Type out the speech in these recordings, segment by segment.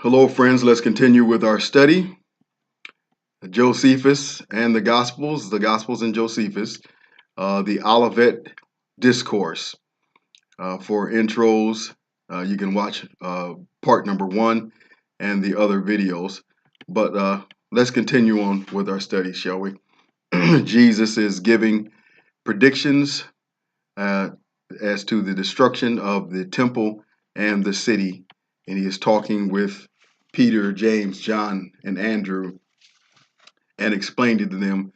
Hello, friends. Let's continue with our study. Josephus and the Gospels and Josephus, the Olivet Discourse. For intros, you can watch part number 1 and the other videos. But let's continue on with our study, shall we? Jesus is giving predictions as to the destruction of the temple and the city, and he is talking with Peter, James, John, and Andrew and explained it to them.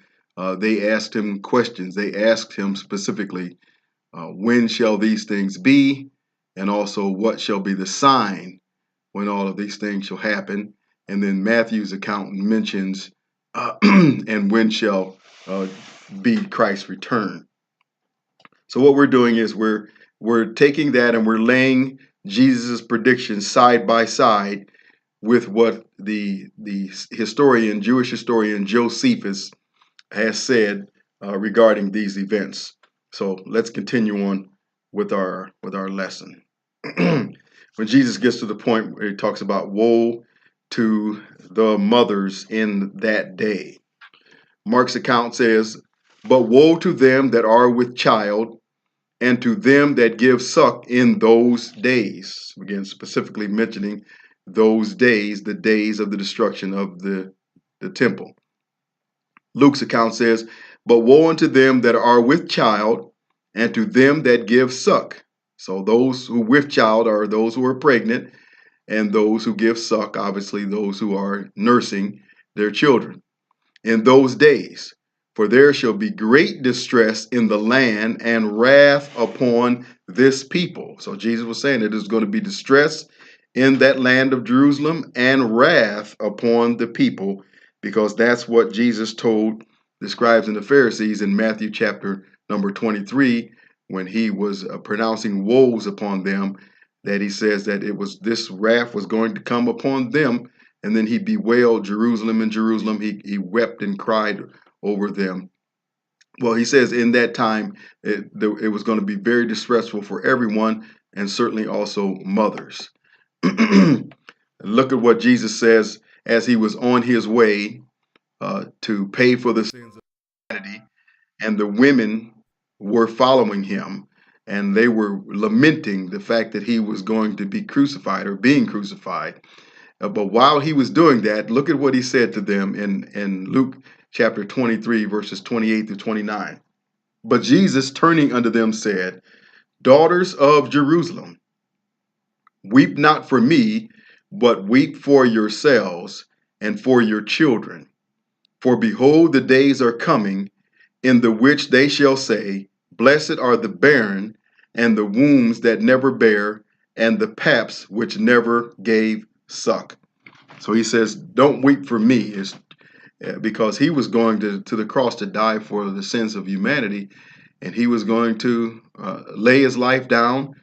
They asked him questions. They asked him specifically, when shall these things be? And also, what shall be the sign when all of these things shall happen? And then Matthew's account mentions, and when shall be Christ's return. So what we're doing is we're taking that and we're laying Jesus' predictions side by side with what the Jewish historian Josephus has said regarding these events. So let's continue on with our lesson. When Jesus gets to the point where he talks about woe to the mothers in that day, Mark's account says, "But woe to them that are with child, and to them that give suck in those days." Again, specifically mentioning those days, the days of the destruction of the temple. Luke's account says, "But woe unto them that are with child, and to them that give suck." So those who with child are those who are pregnant, and those who give suck, obviously those who are nursing their children. In those days, for there shall be great distress in the land and wrath upon this people. So Jesus was saying that there's going to be distress in that land of Jerusalem and wrath upon the people, because that's what Jesus told the scribes and the Pharisees in Matthew chapter number 23, when he was pronouncing woes upon them, that he says that it was this wrath was going to come upon them. And then he bewailed Jerusalem and Jerusalem. He wept and cried over them. Well, he says in that time, it was going to be very distressful for everyone, and certainly also mothers. Look at what Jesus says as he was on his way to pay for the sins of humanity, and the women were following him, and they were lamenting the fact that he was going to be crucified or being crucified. But while he was doing that, look at what he said to them in Luke chapter 23, verses 28 through 29. "But Jesus, turning unto them, said, Daughters of Jerusalem, weep not for me, but weep for yourselves and for your children. For behold, the days are coming, in the which they shall say, Blessed are the barren, and the wombs that never bear, and the paps which never gave suck." So he says, don't weep for me, because he was going to the cross to die for the sins of humanity, and he was going to lay his life down.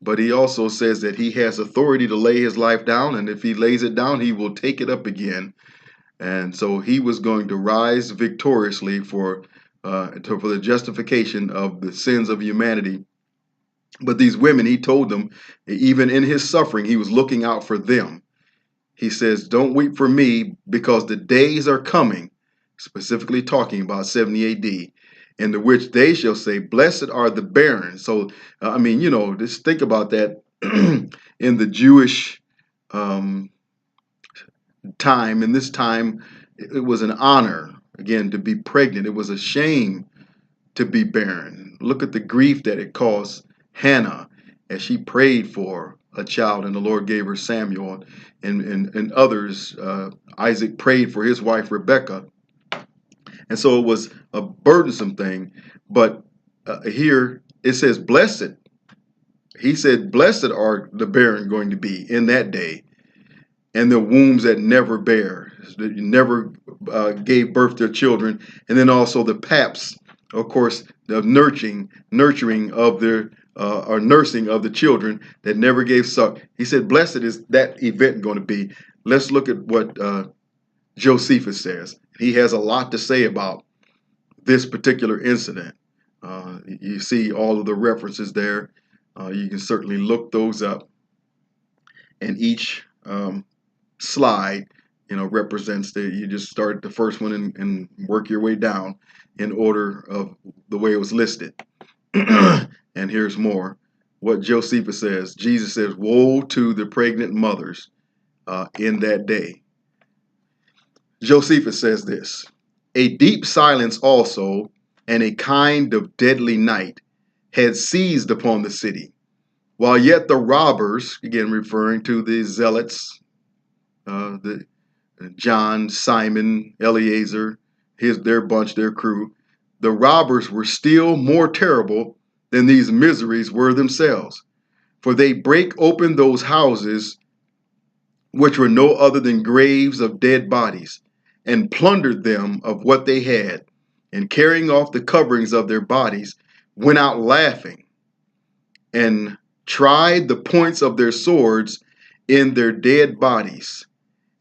But he also says that he has authority to lay his life down, and if he lays it down, he will take it up again. And so he was going to rise victoriously for the justification of the sins of humanity. But these women, he told them, even in his suffering, he was looking out for them. He says, don't weep for me, because the days are coming, specifically talking about 70 AD, in the which they shall say, Blessed are the barren. So, just think about that. In the Jewish time, in this time, it was an honor, again, to be pregnant. It was a shame to be barren. Look at the grief that it caused Hannah as she prayed for a child, and the Lord gave her Samuel, and others. Isaac prayed for his wife Rebekah, and so it was a burdensome thing. But here it says, "Blessed." He said, "Blessed are the barren going to be in that day, and the wombs that never bear, that never gave birth to children, and then also the paps, of course, the nurturing of their or nursing of the children that never gave suck." He said, "Blessed is that event going to be." Let's look at what Josephus says. He has a lot to say about this particular incident. You see all of the references there. You can certainly look those up, and each slide, represents that you just start the first one and work your way down in order of the way it was listed. And here's more. What Josephus says. Jesus says, "Woe to the pregnant mothers in that day." Josephus says this: "A deep silence also, and a kind of deadly night had seized upon the city, while yet the robbers," again referring to the zealots, the John, Simon, Eleazar, their bunch, their crew, "the robbers were still more terrible than these miseries were themselves. For they break open those houses which were no other than graves of dead bodies, and plundered them of what they had, and carrying off the coverings of their bodies, went out laughing, and tried the points of their swords in their dead bodies.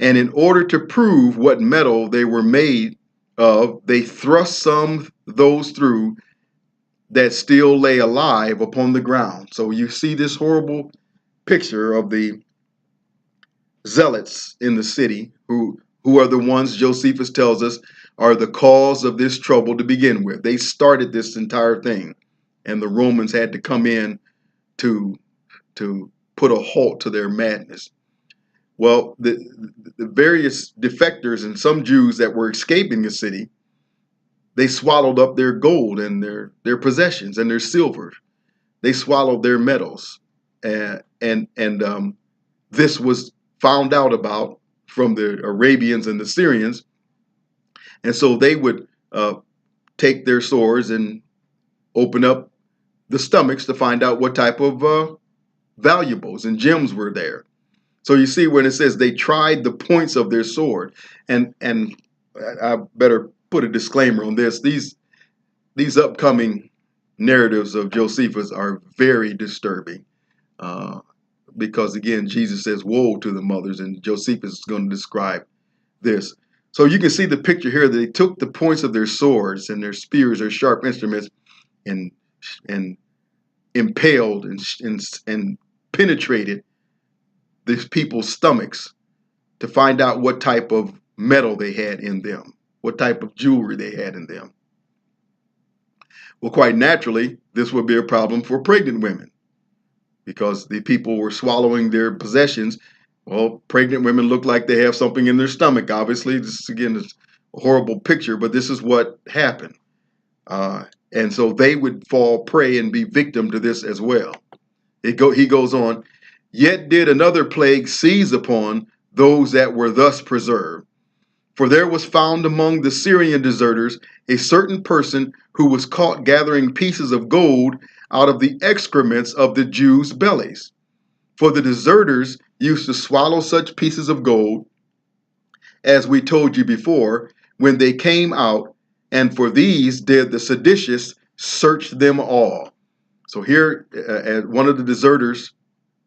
And in order to prove what metal they were made of, they thrust some those through that still lay alive upon the ground." So you see this horrible picture of the zealots in the city, who are the ones Josephus tells us are the cause of this trouble to begin with. They started this entire thing, and the Romans had to come in to put a halt to their madness. Well, the various defectors and some Jews that were escaping the city, they swallowed up their gold and their possessions and their silver. They swallowed their metals, and this was found out about from the Arabians and the Syrians, and so they would take their swords and open up the stomachs to find out what type of valuables and gems were there. So you see when it says they tried the points of their sword, and I better put a disclaimer on this. These upcoming narratives of Josephus are very disturbing, because again, Jesus says, "Woe to the mothers," and Josephus is going to describe this. So you can see the picture here that they took the points of their swords and their spears or sharp instruments and impaled and penetrated these people's stomachs to find out what type of metal they had in them, what type of jewelry they had in them. Well, quite naturally, this would be a problem for pregnant women, because the people were swallowing their possessions. Well, pregnant women look like they have something in their stomach. Obviously, this again is a horrible picture, but this is what happened. And so they would fall prey and be victim to this as well. He goes on, "Yet did another plague seize upon those that were thus preserved. For there was found among the Syrian deserters a certain person who was caught gathering pieces of gold out of the excrements of the Jews' bellies. For the deserters used to swallow such pieces of gold, as we told you before, when they came out, and for these did the seditious search them all." So here, one of the deserters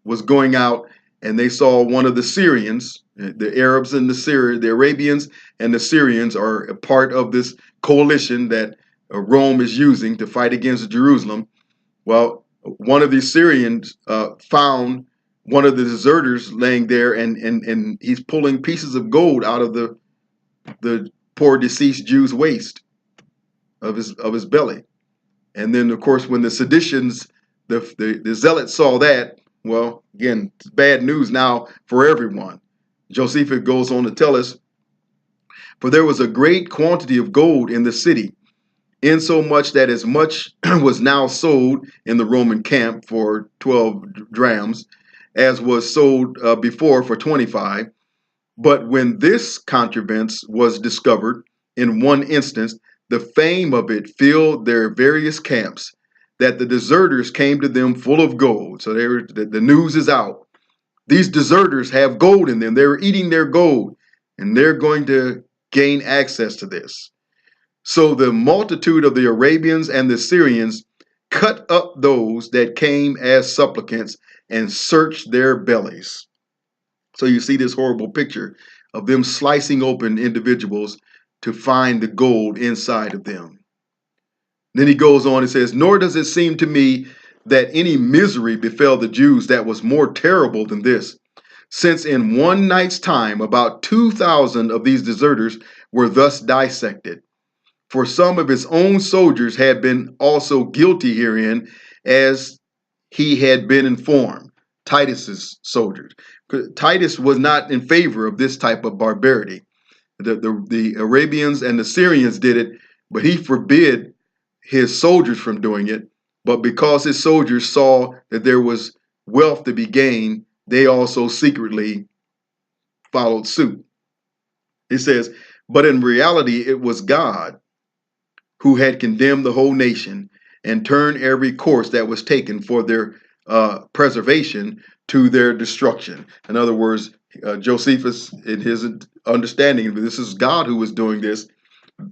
was going out, and they saw one of the Syrians, the Arabs and the Arabians and the Syrians are a part of this coalition that Rome is using to fight against Jerusalem. Well, one of these Syrians found one of the deserters laying there, and he's pulling pieces of gold out of the poor deceased Jew's waist of his belly. And then, of course, when the seditions, the zealots saw that, well, again, it's bad news now for everyone. Josephus goes on to tell us, "For there was a great quantity of gold in the city, insomuch that as much was now sold in the Roman camp for 12 drams, as was sold before for 25. But when this contrivance was discovered in one instance, the fame of it filled their various camps, that the deserters came to them full of gold." So the news is out. These deserters have gold in them. They're eating their gold, and they're going to gain access to this. "So the multitude of the Arabians and the Syrians cut up those that came as supplicants and searched their bellies." So you see this horrible picture of them slicing open individuals to find the gold inside of them. Then he goes on and says, "Nor does it seem to me that any misery befell the Jews that was more terrible than this, since in one night's time about 2,000 of these deserters were thus dissected. For some of his own soldiers had been also guilty herein, as he had been informed. Titus's soldiers. Titus was not in favor of this type of barbarity. The Arabians and the Syrians did it, but he forbid his soldiers from doing it. But because his soldiers saw that there was wealth to be gained, they also secretly followed suit. It says, but in reality, it was God who had condemned the whole nation and turned every course that was taken for their preservation to their destruction. In other words, Josephus, in his understanding, this is God who was doing this.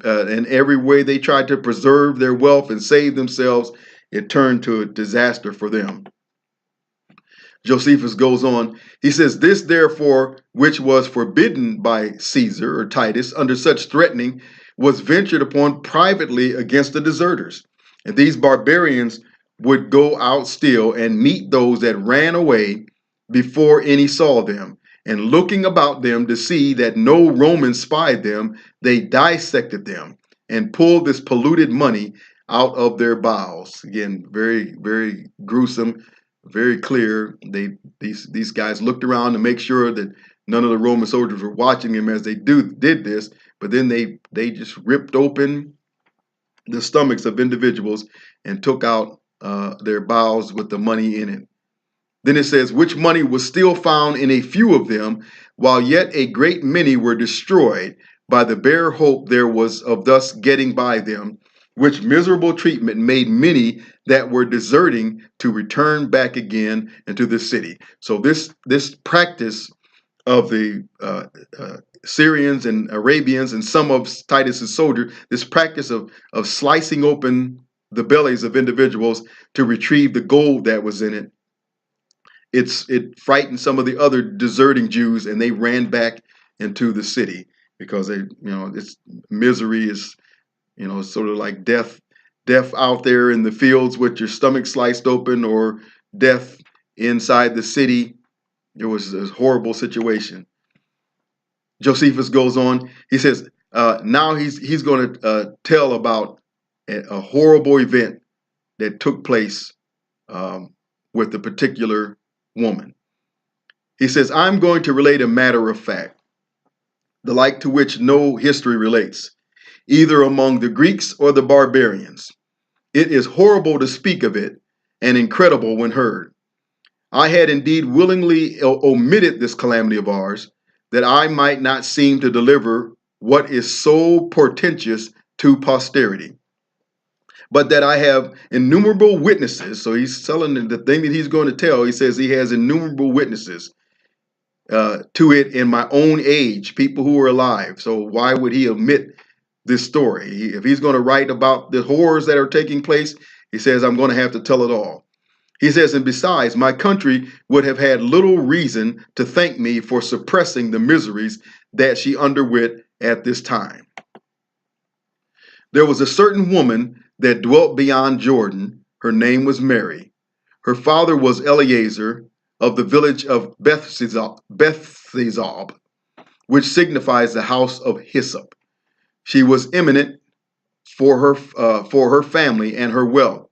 And every way they tried to preserve their wealth and save themselves, it turned to a disaster for them. Josephus goes on, he says, this therefore, which was forbidden by Caesar or Titus under such threatening, was ventured upon privately against the deserters. And these barbarians would go out still and meet those that ran away before any saw them. And looking about them to see that no Roman spied them, they dissected them and pulled this polluted money out of their bowels. Again, very, very gruesome, very clear. These guys looked around to make sure that none of the Roman soldiers were watching them as they did this, but then they just ripped open the stomachs of individuals and took out their bowels with the money in it. Then it says, which money was still found in a few of them, while yet a great many were destroyed by the bare hope there was of thus getting by them, which miserable treatment made many that were deserting to return back again into the city. So this practice of the Syrians and Arabians and some of Titus's soldiers, this practice of slicing open the bellies of individuals to retrieve the gold that was in it, it frightened some of the other deserting Jews, and they ran back into the city because it's misery is, sort of like death out there in the fields with your stomach sliced open, or death inside the city. It was a horrible situation. Josephus goes on. He says, now he's going to tell about a horrible event that took place with a particular woman. He says, I'm going to relate a matter of fact, the like to which no history relates, either among the Greeks or the barbarians. It is horrible to speak of it, and incredible when heard. I had indeed willingly omitted this calamity of ours, that I might not seem to deliver what is so portentous to posterity. But that I have innumerable witnesses. So he's telling the thing that he's going to tell. He says he has innumerable witnesses to it in my own age, people who are alive. So why would he omit this story? If he's going to write about the horrors that are taking place, he says, I'm going to have to tell it all. He says, and besides, my country would have had little reason to thank me for suppressing the miseries that she underwent at this time. There was a certain woman that dwelt beyond Jordan. Her name was Mary. Her father was Eleazar of the village of Bethzezab, which signifies the house of hyssop. She was eminent for her family and her wealth,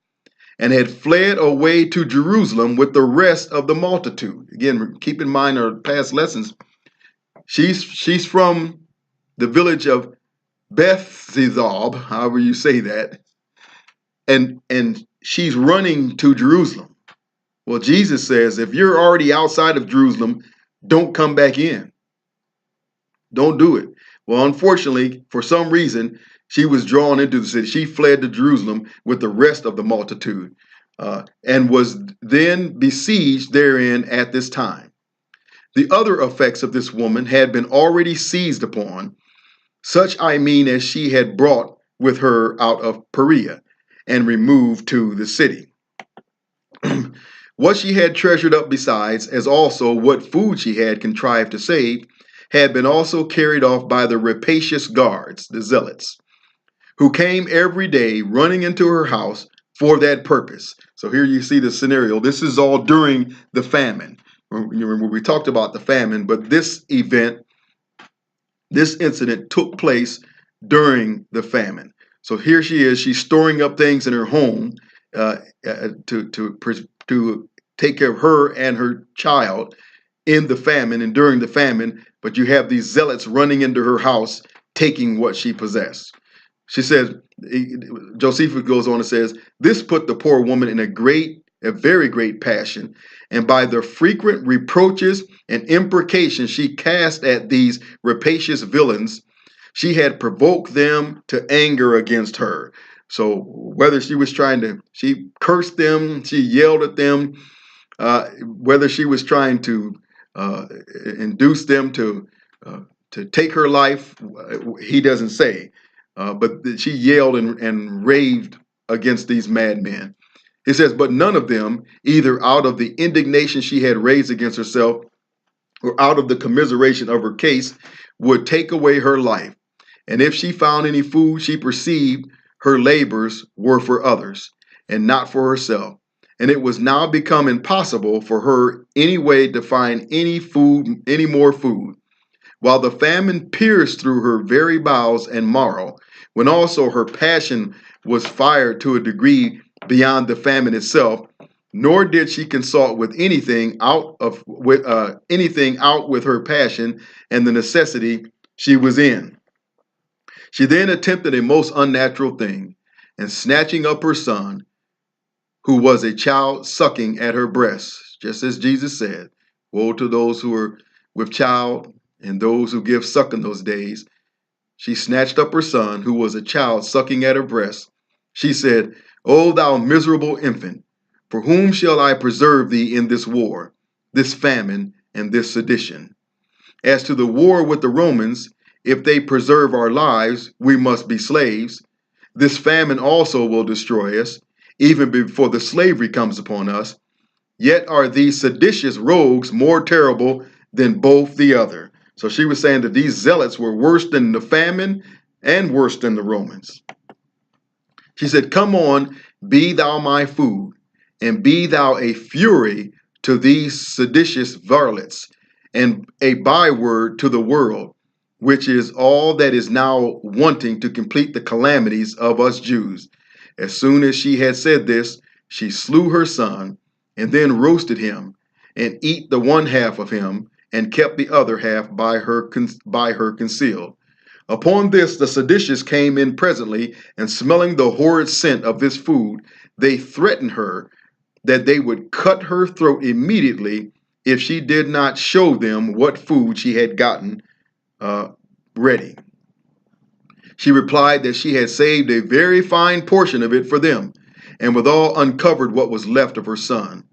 and had fled away to Jerusalem with the rest of the multitude. Again, keep in mind our past lessons. She's from the village of Bethzezab, however you say that, and she's running to Jerusalem. Well, Jesus says, if you're already outside of Jerusalem, don't come back in. Don't do it. Well, unfortunately, for some reason, she was drawn into the city. She fled to Jerusalem with the rest of the multitude, and was then besieged therein at this time. The other effects of this woman had been already seized upon, such I mean as she had brought with her out of Perea and removed to the city. What she had treasured up besides, as also what food she had contrived to save, had been also carried off by the rapacious guards, the zealots, who came every day running into her house for that purpose. So here you see the scenario. This is all during the famine. You remember we talked about the famine, but this incident took place during the famine. So here she is. She's storing up things in her home to take care of her and her child in the famine and during the famine. But you have these zealots running into her house, taking what she possessed. She says, Josephus goes on and says, this put the poor woman in a very great passion, and by the frequent reproaches and imprecations she cast at these rapacious villains, she had provoked them to anger against her. So whether she cursed them, she yelled at them, whether she was trying to induce them to take her life, he doesn't say. But she yelled and raved against these madmen. He says, but none of them, either out of the indignation she had raised against herself or out of the commiseration of her case, would take away her life. And if she found any food, she perceived her labors were for others and not for herself. And it was now become impossible for her any way to find any more food, while the famine pierced through her very bowels and marrow, when also her passion was fired to a degree beyond the famine itself, nor did she consult with anything out with her passion and the necessity she was in. She then attempted a most unnatural thing, and snatching up her son, who was a child sucking at her breast, just as Jesus said, woe to those who are with child and those who give suck in those days. She snatched up her son, who was a child sucking at her breast. She said, O thou miserable infant, for whom shall I preserve thee in this war, this famine, and this sedition? As to the war with the Romans, if they preserve our lives, we must be slaves. This famine also will destroy us, even before the slavery comes upon us. Yet are these seditious rogues more terrible than both the other. So she was saying that these zealots were worse than the famine and worse than the Romans. She said, come on, be thou my food, and be thou a fury to these seditious varlets, and a byword to the world, which is all that is now wanting to complete the calamities of us Jews. As soon as she had said this, she slew her son, and then roasted him, and eat the one half of him, and kept the other half by her concealed. Upon this the seditious came in presently, and smelling the horrid scent of this food, they threatened her that they would cut her throat immediately if she did not show them what food she had gotten ready. She replied that she had saved a very fine portion of it for them, and withal uncovered what was left of her son.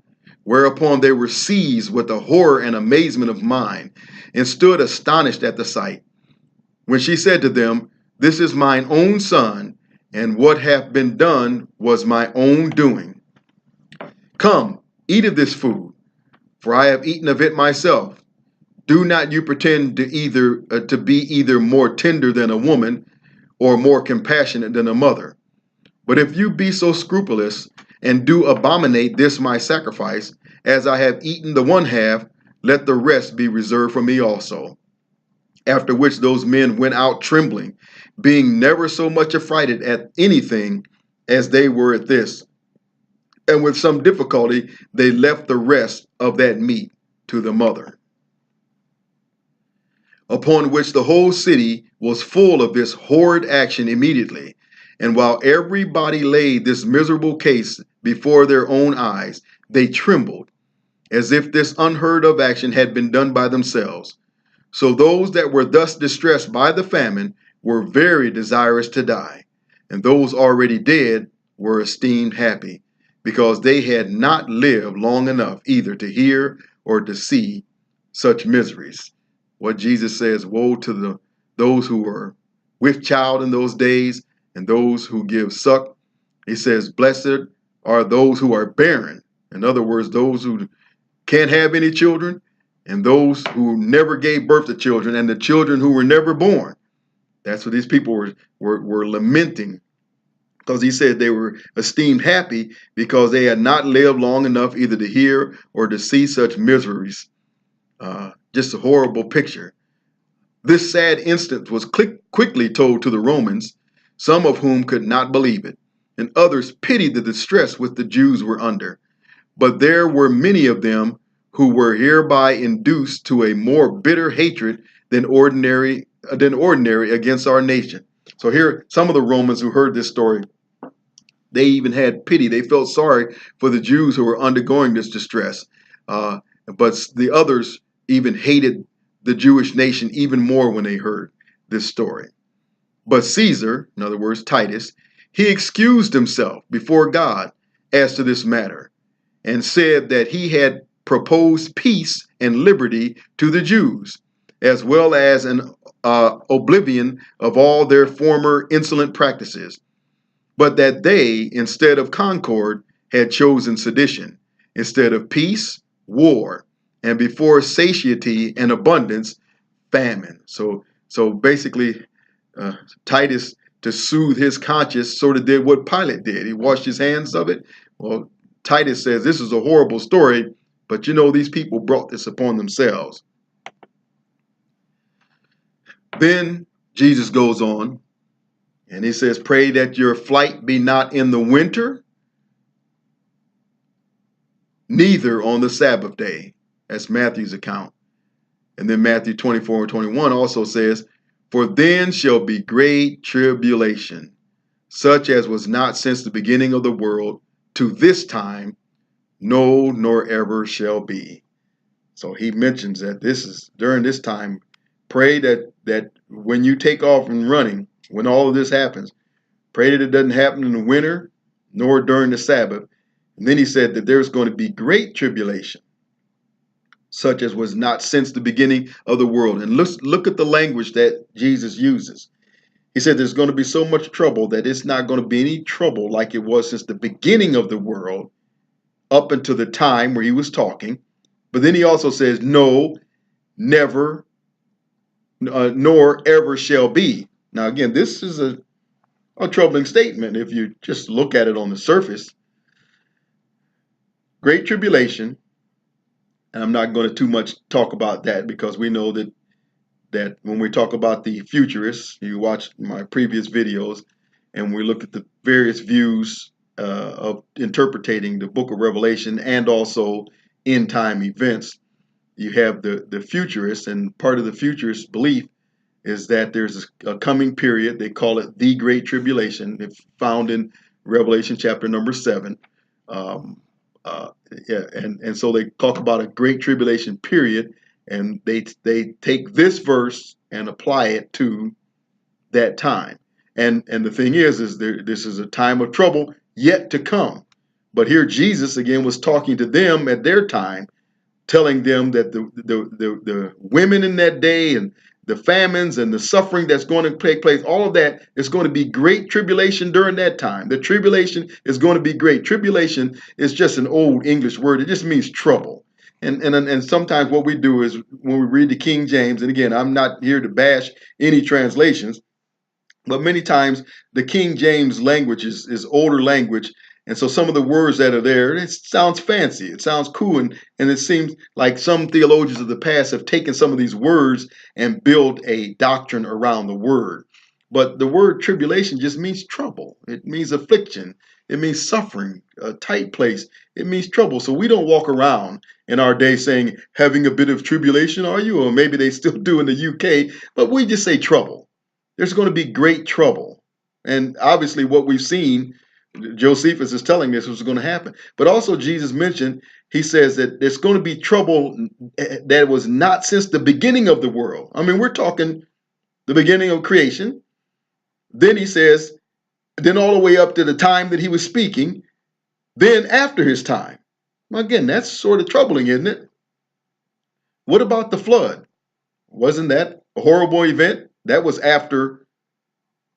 Whereupon they were seized with a horror and amazement of mind, and stood astonished at the sight. When she said to them, this is mine own son, and what hath been done was my own doing. Come, eat of this food, for I have eaten of it myself. Do not you pretend to be either more tender than a woman, or more compassionate than a mother. But if you be so scrupulous, and do abominate this my sacrifice, as I have eaten the one half, let the rest be reserved for me also. After which those men went out trembling, being never so much affrighted at anything as they were at this. And with some difficulty they left the rest of that meat to the mother. Upon which the whole city was full of this horrid action immediately. And while everybody laid this miserable case before their own eyes, they trembled, as if this unheard of action had been done by themselves. So those that were thus distressed by the famine were very desirous to die, and those already dead were esteemed happy, because they had not lived long enough either to hear or to see such miseries. What Jesus says, woe to those who were with child in those days and those who give suck. He says, blessed are those who are barren. In other words, those who can't have any children, and those who never gave birth to children, and the children who were never born. That's what these people were lamenting, because he said they were esteemed happy because they had not lived long enough either to hear or to see such miseries. Just a horrible picture. This sad instance was quickly told to the Romans, some of whom could not believe it, and others pitied the distress which the Jews were under. But there were many of them who were hereby induced to a more bitter hatred than ordinary against our nation. So here, some of the Romans who heard this story, they even had pity. They felt sorry for the Jews who were undergoing this distress. But the others even hated the Jewish nation even more when they heard this story. But Caesar, in other words, Titus, he excused himself before God as to this matter and said that he had proposed peace and liberty to the Jews, as well as an oblivion of all their former insolent practices, but that they, instead of concord, had chosen sedition, instead of peace, war, and before satiety and abundance, famine. So basically, Titus, to soothe his conscience, sort of did what Pilate did. He washed his hands of it. Well, Titus says this is a horrible story, but you know, these people brought this upon themselves. Then Jesus goes on and he says, pray that your flight be not in the winter, neither on the Sabbath day. That's Matthew's account. And then Matthew 24 and 21 also says, for then shall be great tribulation, such as was not since the beginning of the world to this time, no, nor ever shall be. So he mentions that this is during this time. Pray that when you take off and running, when all of this happens, pray that it doesn't happen in the winter, nor during the Sabbath. And then he said that there's going to be great tribulation, such as was not since the beginning of the world. And look at the language that Jesus uses. He said there's going to be so much trouble that it's not going to be any trouble like it was since the beginning of the world up until the time where he was talking. But then he also says, no, never, nor ever shall be. Now, again, this is a troubling statement if you just look at it on the surface. Great tribulation, and I'm not going to too much talk about that because we know that when we talk about the futurists, you watch my previous videos, and we look at the various views of interpreting the book of Revelation and also end time events. You have the futurists, and part of the futurist belief is that there's a coming period. They call it the Great Tribulation. It's found in Revelation chapter number 7. And so they talk about a great tribulation period, and they take this verse and apply it to that time. And the thing is this is a time of trouble yet to come. But here Jesus again was talking to them at their time, telling them that the women in that day and the famines and the suffering that's going to take place, all of that is going to be great tribulation during that time. The tribulation is going to be great. Tribulation is just an old English word. It just means trouble. And sometimes what we do is when we read the King James, and again, I'm not here to bash any translations, but many times the King James language is older language. And so some of the words that are there, it sounds fancy. It sounds cool. And it seems like some theologians of the past have taken some of these words and built a doctrine around the word. But the word tribulation just means trouble. It means affliction. It means suffering, a tight place. It means trouble. So we don't walk around in our day saying, having a bit of tribulation, are you? Or maybe they still do in the UK. But we just say trouble. There's going to be great trouble. And obviously what we've seen, Josephus is telling this was going to happen. But also Jesus mentioned, he says that there's going to be trouble that was not since the beginning of the world. I mean, we're talking the beginning of creation. Then he says, then all the way up to the time that he was speaking, then after his time. Well, again, that's sort of troubling, isn't it? What about the flood? Wasn't that a horrible event? That was after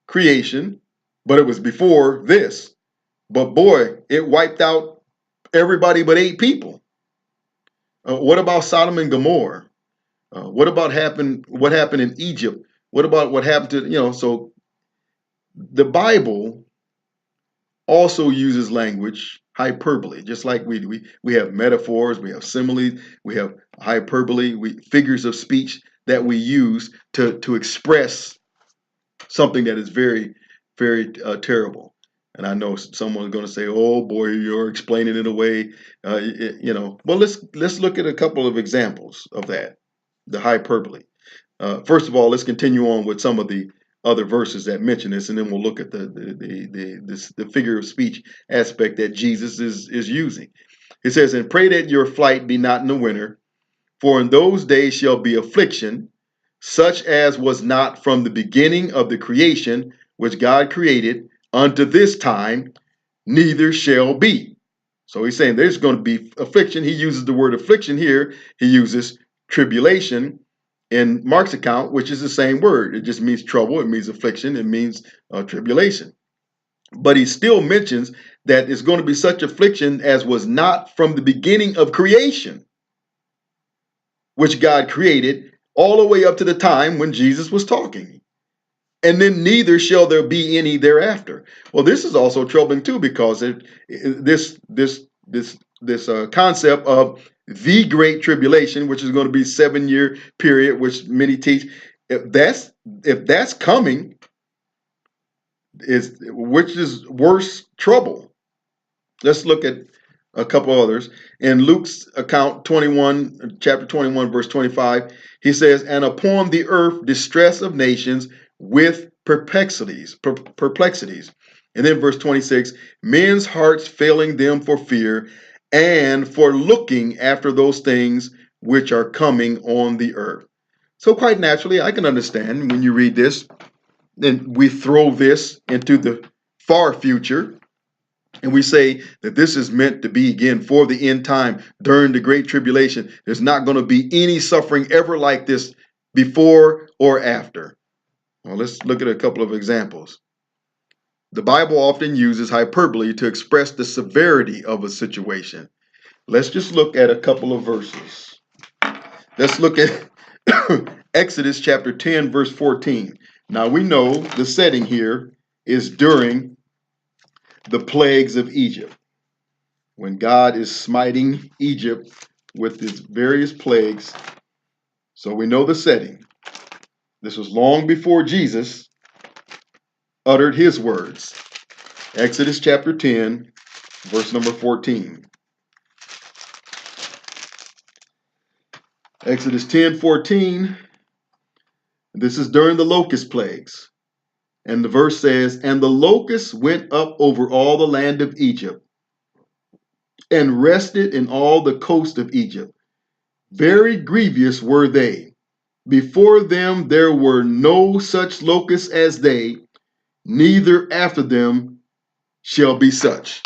creation, but it was before this. But boy, it wiped out everybody but 8 people. What about Sodom and Gomorrah? What happened in Egypt? What about what happened to, so the Bible also uses language, hyperbole. Just like we have metaphors, we have similes, we have hyperbole, figures of speech that we use to express something that is very, very terrible. And I know someone's going to say, "Oh boy, you're explaining it away." Well, let's look at a couple of examples of that, the hyperbole. First of all, let's continue on with some of the other verses that mention this, and then we'll look at the figure of speech aspect that Jesus is using. It says, "And pray that your flight be not in the winter, for in those days shall be affliction, such as was not from the beginning of the creation which God created unto this time, neither shall be." So he's saying there's going to be affliction. He uses the word affliction here. He uses tribulation in Mark's account, which is the same word. It just means trouble. It means affliction. It means tribulation. But he still mentions that it's going to be such affliction as was not from the beginning of creation, which God created, all the way up to the time when Jesus was talking. And then neither shall there be any thereafter. Well, this is also troubling too, because this concept of the Great Tribulation, which is going to be 7-year period, which many teach, if that's coming, which is worse trouble. Let's look at a couple others. In Luke's account, chapter 21, verse 25, he says, "And upon the earth distress of nations with perplexities. And then verse 26, "Men's hearts failing them for fear and for looking after those things which are coming on the earth." So quite naturally, I can understand when you read this, and we throw this into the far future, and we say that this is meant to be, again, for the end time, during the Great Tribulation. There's not going to be any suffering ever like this before or after. Well, let's look at a couple of examples. The Bible often uses hyperbole to express the severity of a situation. Let's just look at a couple of verses. Let's look at Exodus chapter 10, verse 14. Now we know the setting here is during the plagues of Egypt, when God is smiting Egypt with his various plagues. So we know the setting. This was long before Jesus uttered his words. Exodus chapter 10, verse number 14. Exodus 10:14. This is during the locust plagues. And the verse says, "And the locusts went up over all the land of Egypt, and rested in all the coast of Egypt. Very grievous were they. Before them there were no such locusts as they, neither after them shall be such."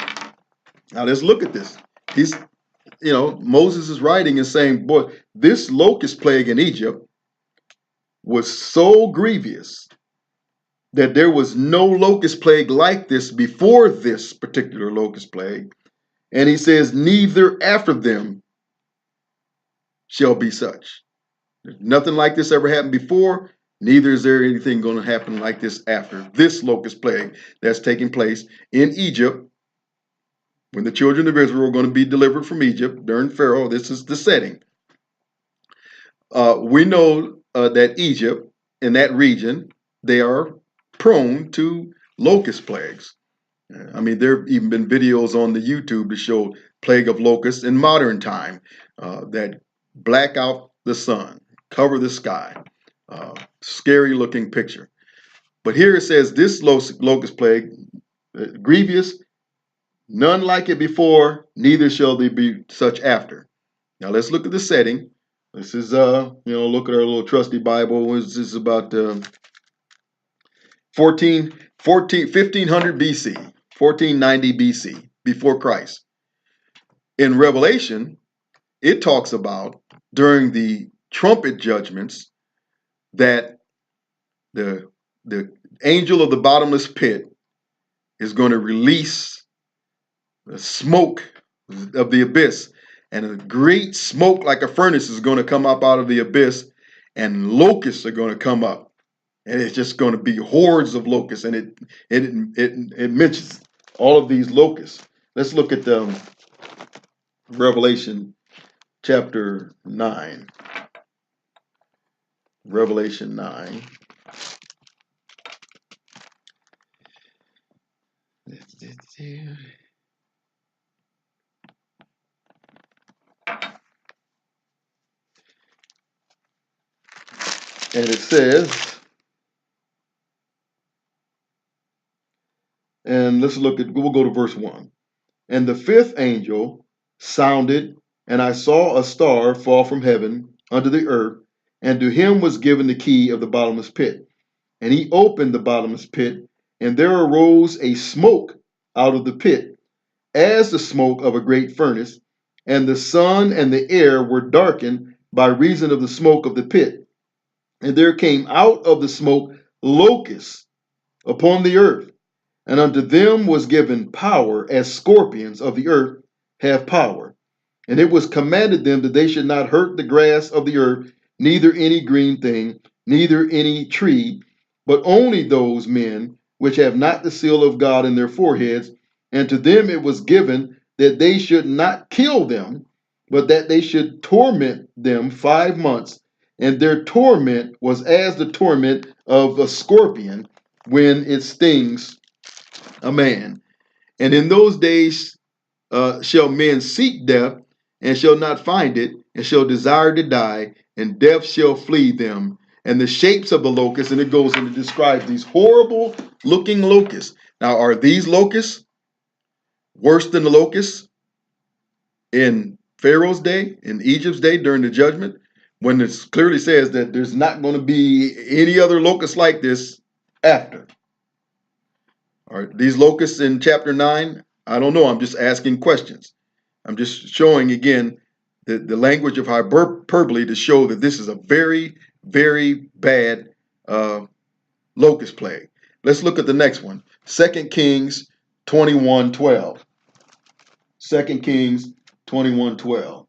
Now let's look at this. Moses is writing and saying, boy, this locust plague in Egypt was so grievous that there was no locust plague like this before this particular locust plague. And he says, neither after them shall be such. There's nothing like this ever happened before. Neither is there anything going to happen like this after this locust plague that's taking place in Egypt, when the children of Israel are going to be delivered from Egypt during Pharaoh. This is the setting. We know that Egypt, in that region, they are prone to locust plagues. I mean, there have even been videos on the YouTube to show plague of locusts in modern time that black out the sun, cover the sky. Scary looking picture. But here it says this locust plague, grievous, none like it before, neither shall there be such after. Now let's look at the setting. This is, look at our little trusty Bible. This is about 1500 BC, 1490 BC, before Christ. In Revelation, it talks about during the trumpet judgments that the angel of the bottomless pit is going to release the smoke of the abyss, and a great smoke like a furnace is going to come up out of the abyss, and locusts are going to come up, and it's just going to be hordes of locusts. And it mentions all of these locusts. Let's look at Revelation chapter 9. Revelation 9. And it says, and we'll go to verse 1. And the fifth angel sounded, and I saw a star fall from heaven unto the earth, and to him was given the key of the bottomless pit. And he opened the bottomless pit, and there arose a smoke out of the pit, as the smoke of a great furnace, and the sun and the air were darkened by reason of the smoke of the pit. And there came out of the smoke locusts upon the earth, and unto them was given power, as scorpions of the earth have power. And it was commanded them that they should not hurt the grass of the earth, neither any green thing, neither any tree, but only those men which have not the seal of God in their foreheads. And to them it was given that they should not kill them, but that they should torment them 5 months. And their torment was as the torment of a scorpion when it stings a man. And in those days shall men seek death, and shall not find it, and shall desire to die, and death shall flee them. And the shapes of the locusts, and it goes and it describes these horrible looking locusts. Now, are these locusts worse than the locusts in Pharaoh's day, in Egypt's day during the judgment, when it clearly says that there's not going to be any other locusts like this after? All right, these locusts in chapter 9, I don't know. I'm just asking questions. I'm just showing again the language of hyperbole to show that this is a very, very bad locust plague. Let's look at the next one. 2 Kings 21:12. 2 Kings 21:12.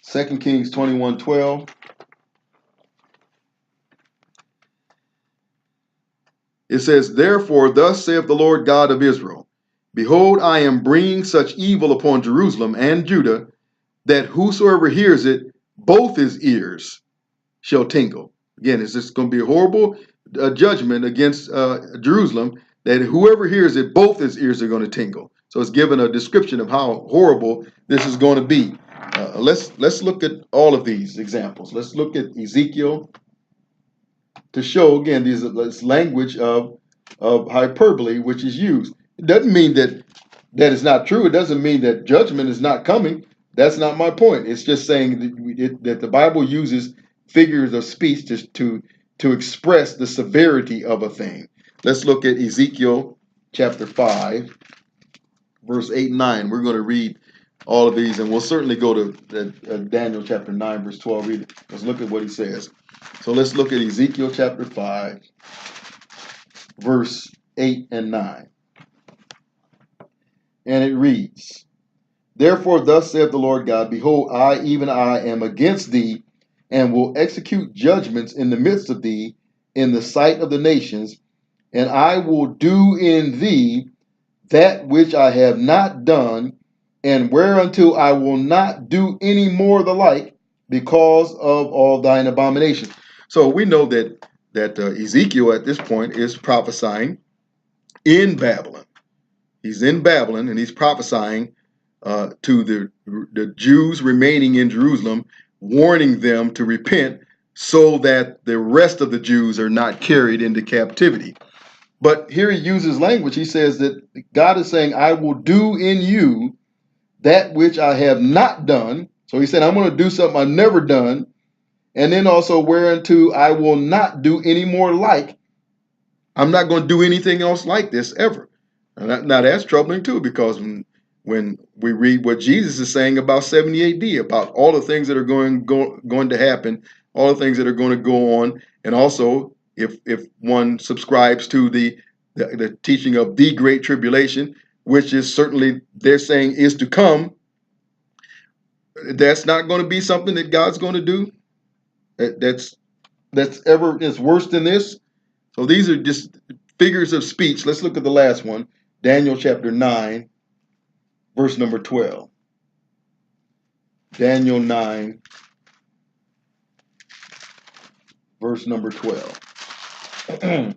2 Kings 21:12. It says, therefore, thus saith the Lord God of Israel, behold, I am bringing such evil upon Jerusalem and Judah, that whosoever hears it, both his ears shall tingle. Again, it's just going to be a horrible judgment against Jerusalem, that whoever hears it, both his ears are going to tingle. So it's given a description of how horrible this is going to be. Let's look at all of these examples. Let's look at Ezekiel to show again this language of hyperbole which is used. It doesn't mean that it's not true. It doesn't mean that judgment is not coming. That's not my point. It's just saying that the Bible uses figures of speech to express the severity of a thing. Let's look at Ezekiel chapter 5, verse 8 and 9. We're going to read all of these, and we'll certainly go to Daniel chapter 9, verse 12. Read it. Let's look at what he says. So let's look at Ezekiel chapter 5, verse 8 and 9. And it reads, therefore thus saith the Lord God, behold, I, even I, am against thee, and will execute judgments in the midst of thee, in the sight of the nations, and I will do in thee that which I have not done, and whereunto I will not do any more the like, because of all thine abominations. So we know that Ezekiel at this point is prophesying in Babylon. He's in Babylon, and he's prophesying to the Jews remaining in Jerusalem, warning them to repent so that the rest of the Jews are not carried into captivity. But here he uses language. He says that God is saying, I will do in you that which I have not done. So he said, I'm going to do something I've never done. And then also whereunto I will not do any more like. I'm not going to do anything else like this ever. Now that's troubling too, because when we read what Jesus is saying about 70 AD, about all the things that are going to happen, all the things that are going to go on, and also if one subscribes to the teaching of the Great Tribulation, which is certainly they're saying is to come, that's not going to be something that God's going to do. that's ever is worse than this. So these are just figures of speech. Let's look at the last one. Daniel chapter 9, verse number 12. Daniel 9, verse number 12. And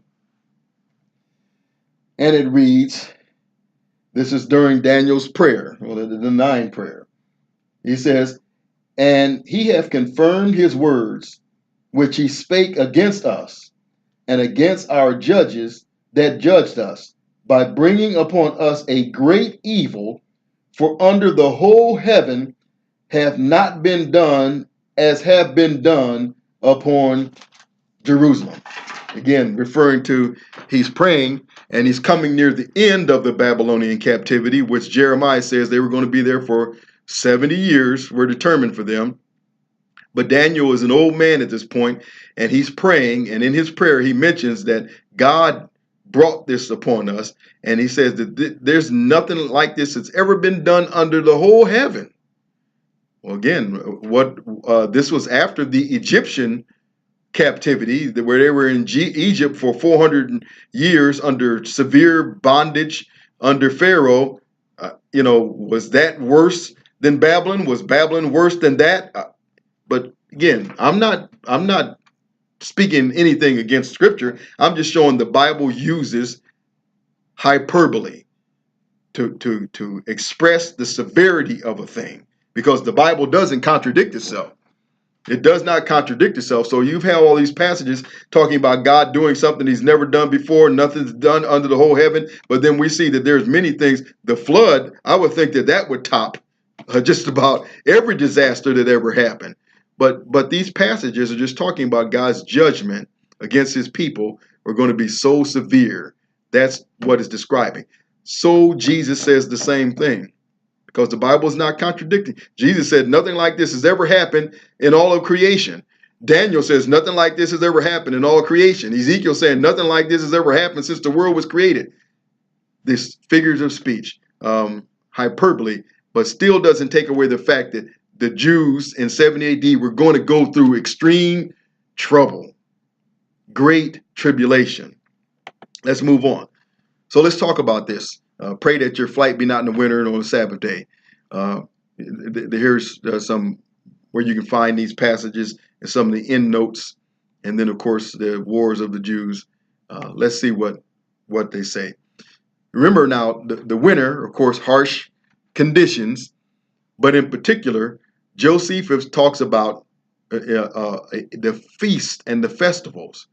it reads, this is during Daniel's prayer, or the 9 prayer. He says, and he hath confirmed his words, which he spake against us, and against our judges that judged us, by bringing upon us a great evil, for under the whole heaven have not been done as have been done upon Jerusalem. Again, referring to he's praying and he's coming near the end of the Babylonian captivity, which Jeremiah says they were going to be there for 70 years, were determined for them. But Daniel is an old man at this point, and he's praying, and in his prayer he mentions that God brought this upon us, and he says that there's nothing like this that's ever been done under the whole heaven. Well, again, this was after the Egyptian captivity, where they were in Egypt for 400 years under severe bondage under Pharaoh. Was that worse than Babylon? Was Babylon worse than that? But again, I'm not speaking anything against Scripture. I'm just showing the Bible uses hyperbole to express the severity of a thing, because the Bible doesn't contradict itself. It does not contradict itself. So you've had all these passages talking about God doing something he's never done before. Nothing's done under the whole heaven. But then we see that there's many things. The flood, I would think that would top just about every disaster that ever happened. But these passages are just talking about God's judgment against his people are going to be so severe. That's what it's describing. So Jesus says the same thing, because the Bible is not contradicting. Jesus said nothing like this has ever happened in all of creation. Daniel says nothing like this has ever happened in all of creation. Ezekiel saying nothing like this has ever happened since the world was created. This figures of speech, hyperbole, but still doesn't take away the fact that the Jews in 70 AD were going to go through extreme trouble, great tribulation. Let's move on. So let's talk about this. Pray that your flight be not in the winter and on the Sabbath day. Here's some where you can find these passages and some of the end notes, and then of course the wars of the Jews. Let's see what they say. Remember now, the winter, of course, harsh conditions, but in particular, Josephus talks about the feast and the festivals,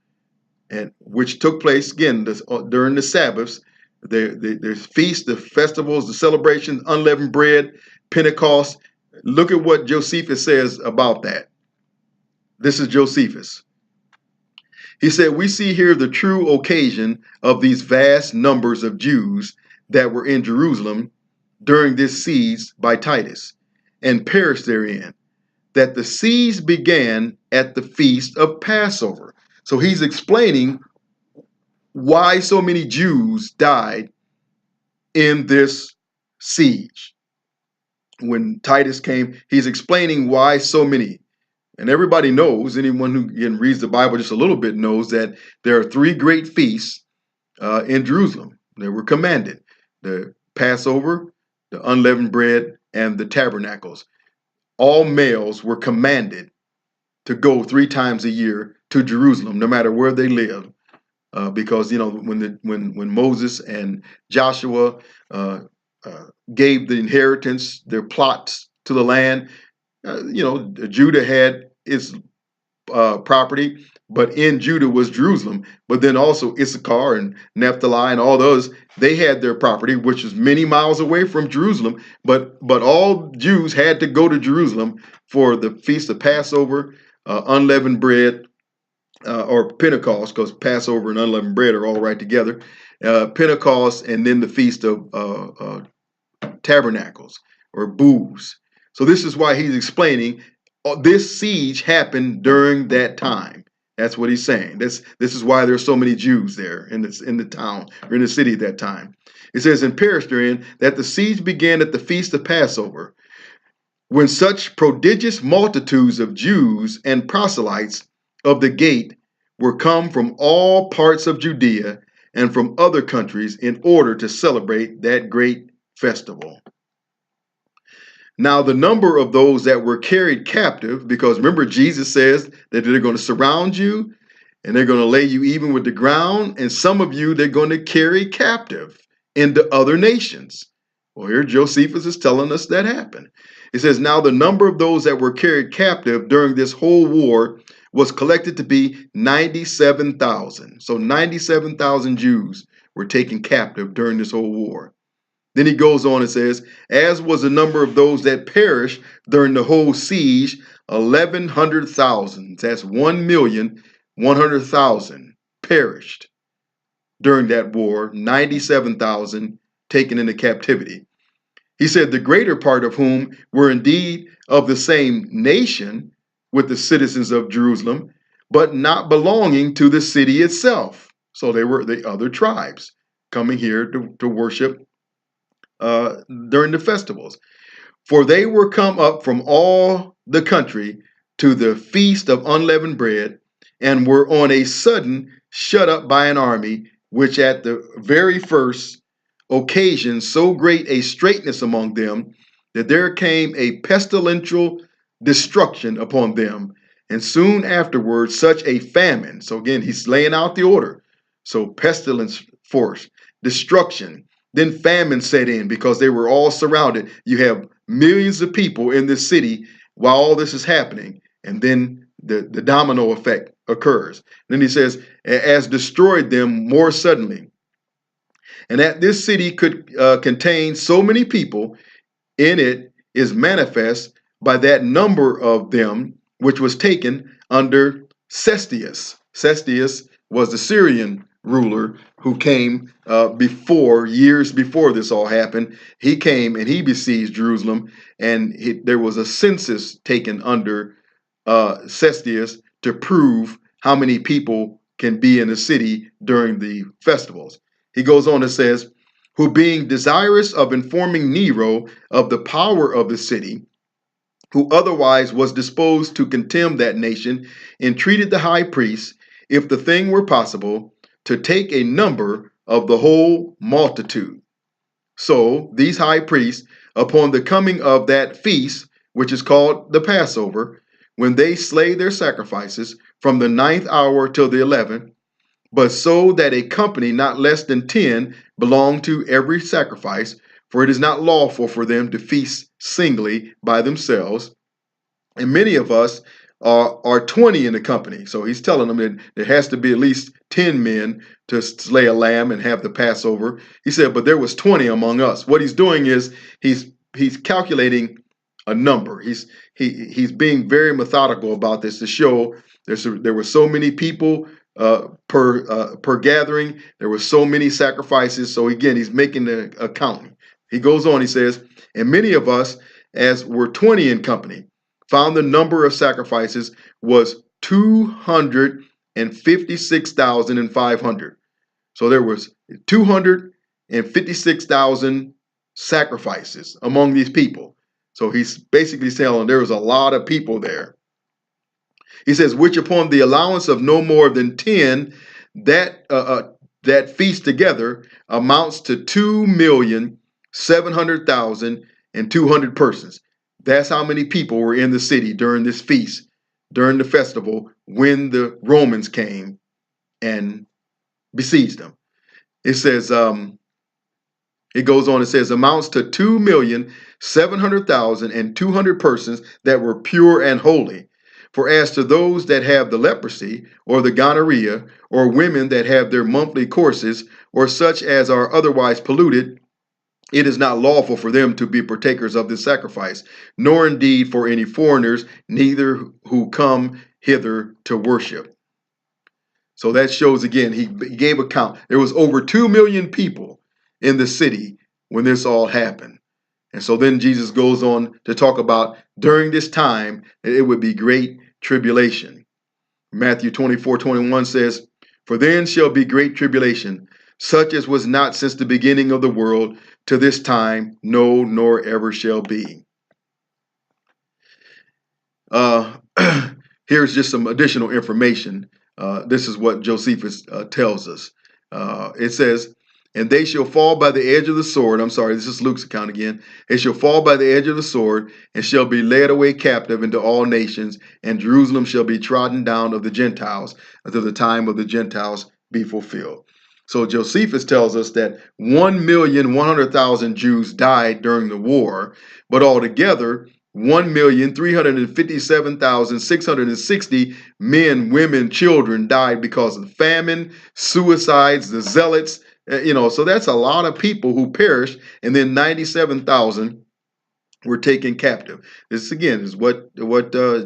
and which took place again during the Sabbaths. There's feasts, the festivals, the celebrations, unleavened bread, Pentecost. Look at what Josephus says about that. This is Josephus. He said, we see here the true occasion of these vast numbers of Jews that were in Jerusalem during this siege by Titus and perished therein, that the siege began at the feast of Passover. So he's explaining why so many Jews died in this siege. When Titus came, he's explaining why so many. And everybody knows, anyone who reads the Bible just a little bit knows that there are 3 great feasts in Jerusalem that were commanded: the Passover, the unleavened bread, and the tabernacles. All males were commanded to go 3 times a year to Jerusalem, no matter where they lived. Because when Moses and Joshua gave the inheritance, their plots to the land, Judah had its property, but in Judah was Jerusalem. But then also Issachar and Naphtali and all those, they had their property, which was many miles away from Jerusalem. But all Jews had to go to Jerusalem for the feast of Passover, unleavened bread, or Pentecost, because Passover and unleavened bread are all right together. Pentecost, and then the feast of tabernacles or booths. So this is why he's explaining this siege happened during that time. That's what he's saying. This is why there's so many Jews there in the town or in the city at that time. It says in perished therein that the siege began at the feast of Passover. When such prodigious multitudes of Jews and proselytes of the gate were come from all parts of Judea and from other countries in order to celebrate that great festival. Now, the number of those that were carried captive, because remember, Jesus says that they're going to surround you and they're going to lay you even with the ground, and some of you they're going to carry captive into other nations. Well, here Josephus is telling us that happened. It says, now the number of those that were carried captive during this whole war was collected to be 97,000. So 97,000 Jews were taken captive during this whole war. Then he goes on and says, as was the number of those that perished during the whole siege, 1,100,000. That's 1,100,000 perished during that war, 97,000 taken into captivity. He said, the greater part of whom were indeed of the same nation with the citizens of Jerusalem, but not belonging to the city itself. So they were the other tribes coming here to worship during the festivals. For they were come up from all the country to the feast of unleavened bread, and were on a sudden shut up by an army, which at the very first occasion so great a straitness among them, that there came a pestilential destruction upon them, and soon afterwards such a famine. So again, he's laying out the order. So pestilence, force, destruction. Then famine set in because they were all surrounded. You have millions of people in this city while all this is happening. And then the domino effect occurs. Then he says, as destroyed them more suddenly. And that this city could contain so many people in it is manifest by that number of them which was taken under Cestius. Cestius was the Syrian ruler who came years before this all happened. He came and he besieged Jerusalem, and there was a census taken under Cestius to prove how many people can be in the city during the festivals. He goes on and says, who being desirous of informing Nero of the power of the city, who otherwise was disposed to contemn that nation, entreated the high priest, if the thing were possible, to take a number of the whole multitude. So these high priests, upon the coming of that feast, which is called the Passover, when they slay their sacrifices from the 9th hour till the 11th, but so that a company not less than 10 belong to every sacrifice, for it is not lawful for them to feast singly by themselves. And many of us are 20 in the company. So he's telling them that there has to be at least 10 men to slay a lamb and have the Passover. He said, but there was 20 among us. What he's doing is he's calculating a number. He's being very methodical about this to show there were so many people per gathering. There were so many sacrifices. So again, he's making the accounting. He goes on, he says, and many of us, as were 20 in company, found the number of sacrifices was 256,500. So there was 256,000 sacrifices among these people. So he's basically saying there was a lot of people there. He says, which upon the allowance of no more than 10, that feast together amounts to 2,700,200 persons. That's how many people were in the city during this feast, during the festival, when the Romans came and besieged them. It says, it goes on, it says, amounts to 2,700,200 persons that were pure and holy. For as to those that have the leprosy, or the gonorrhea, or women that have their monthly courses, or such as are otherwise polluted, it is not lawful for them to be partakers of this sacrifice, nor indeed for any foreigners, neither who come hither to worship. So that shows again, he gave account. There was over 2 million people in the city when this all happened. And so then Jesus goes on to talk about during this time that it would be great tribulation. Matthew 24:21 says, for then shall be great tribulation, such as was not since the beginning of the world to this time, no, nor ever shall be. Uh, here's just some additional information. This is what Josephus tells us. It says, and they shall fall by the edge of the sword. I'm sorry, this is Luke's account again. They shall fall by the edge of the sword and shall be led away captive into all nations, and Jerusalem shall be trodden down of the Gentiles until the time of the Gentiles be fulfilled. So Josephus tells us that 1,100,000 Jews died during the war, but altogether 1,357,660 men, women, children died because of famine, suicides, the zealots. So that's a lot of people who perished, and then 97,000 were taken captive. This again is what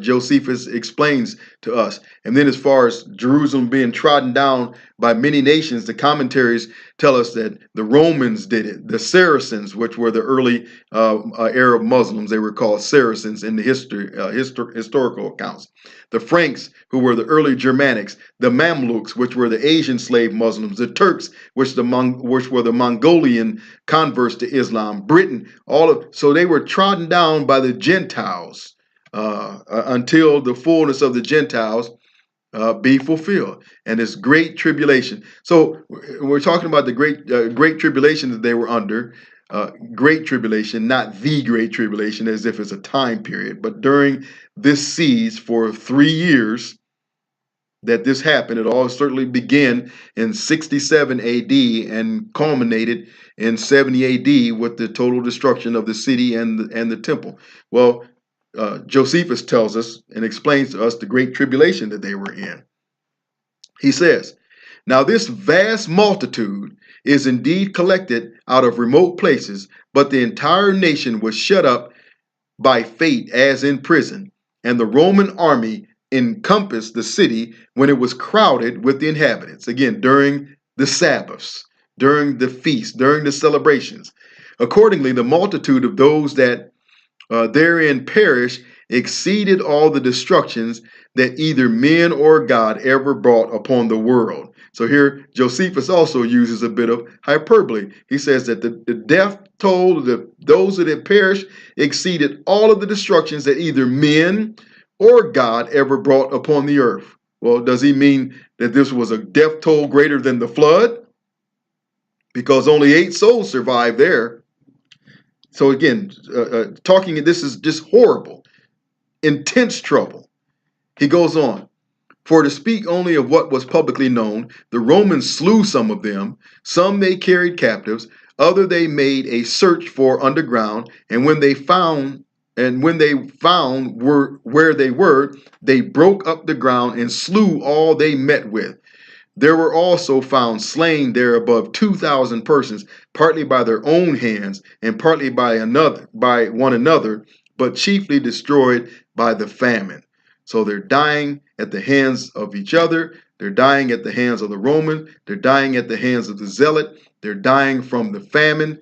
Josephus explains to us. And then, as far as Jerusalem being trodden down by many nations, the commentaries tell us that the Romans did it. The Saracens, which were the early Arab Muslims, they were called Saracens in the historical accounts. The Franks, who were the early Germanics, the Mamluks, which were the Asian slave Muslims, the Turks, which were the Mongolian converts to Islam, Britain, so they were trodden down by the Gentiles until the fullness of the Gentiles be fulfilled, and this great tribulation. So we're talking about the great tribulation that they were under. Great tribulation, not the great tribulation, as if it's a time period, but during this siege for 3 years that this happened. It all certainly began in 67 AD and culminated in 70 AD with the total destruction of the city and the temple. Well, Josephus tells us and explains to us the great tribulation that they were in. He says, now this vast multitude is indeed collected out of remote places, but the entire nation was shut up by fate as in prison, and the Roman army encompassed the city when it was crowded with the inhabitants. Again, during the Sabbaths, during the feasts, during the celebrations. Accordingly, the multitude of those that therein perished exceeded all the destructions that either men or God ever brought upon the world. So here, Josephus also uses a bit of hyperbole. He says that the death toll of those that had perished exceeded all of the destructions that either men or God ever brought upon the earth. Well, does he mean that this was a death toll greater than the flood? Because only 8 souls survived there. So again, this is just horrible, intense trouble. He goes on, for to speak only of what was publicly known, the Romans slew some of them, some they carried captives, other they made a search for underground, and when they found where they were, they broke up the ground and slew all they met with. There were also found slain there above 2,000 persons, partly by their own hands and partly by one another, but chiefly destroyed by the famine. So they're dying at the hands of each other. They're dying at the hands of the Romans. They're dying at the hands of the zealot. They're dying from the famine.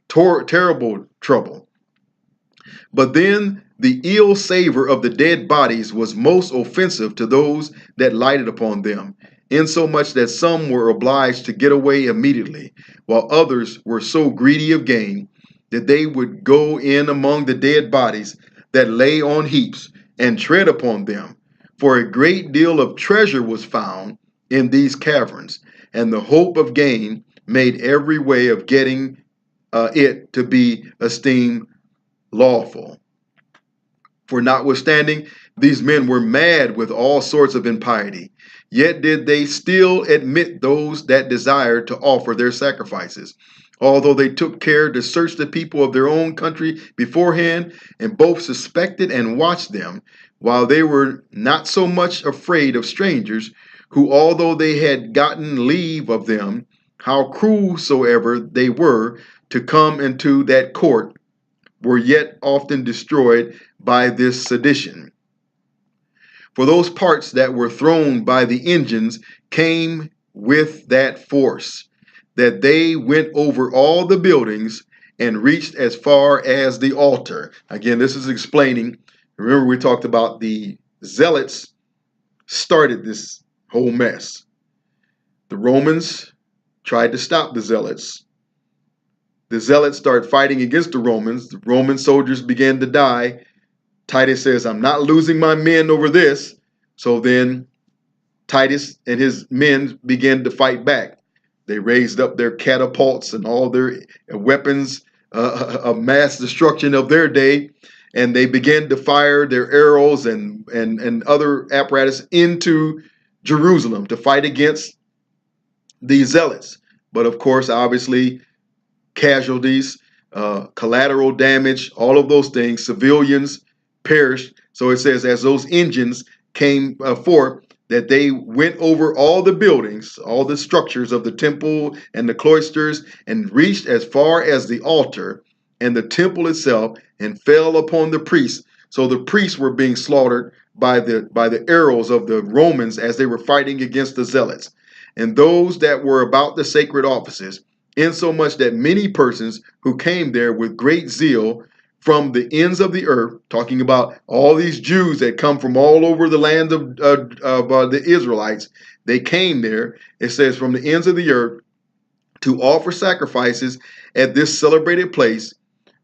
Terrible trouble. But then the ill savor of the dead bodies was most offensive to those that lighted upon them, insomuch that some were obliged to get away immediately, while others were so greedy of gain that they would go in among the dead bodies that lay on heaps and tread upon them. For a great deal of treasure was found in these caverns, and the hope of gain made every way of getting it to be esteemed lawful. For notwithstanding, these men were mad with all sorts of impiety, yet did they still admit those that desired to offer their sacrifices, although they took care to search the people of their own country beforehand, and both suspected and watched them, while they were not so much afraid of strangers, who, although they had gotten leave of them, how cruel soever they were to come into that court, were yet often destroyed by this sedition. For those parts that were thrown by the engines came with that force, that they went over all the buildings and reached as far as the altar. Again, this is explaining. Remember, we talked about the zealots started this whole mess. The Romans tried to stop the zealots. The zealots started fighting against the Romans. The Roman soldiers began to die. Titus says, I'm not losing my men over this. So then Titus and his men began to fight back. They raised up their catapults and all their weapons of mass destruction of their day, and they began to fire their arrows and other apparatus into Jerusalem to fight against the zealots. But of course, obviously, casualties, collateral damage, all of those things, civilians perished. So it says, as those engines came forth, that they went over all the buildings, all the structures of the temple and the cloisters, and reached as far as the altar and the temple itself, and fell upon the priests. So the priests were being slaughtered by the arrows of the Romans as they were fighting against the zealots, and those that were about the sacred offices, insomuch that many persons who came there with great zeal from the ends of the earth, talking about all these Jews that come from all over the land of the Israelites, they came there, it says, from the ends of the earth to offer sacrifices at this celebrated place,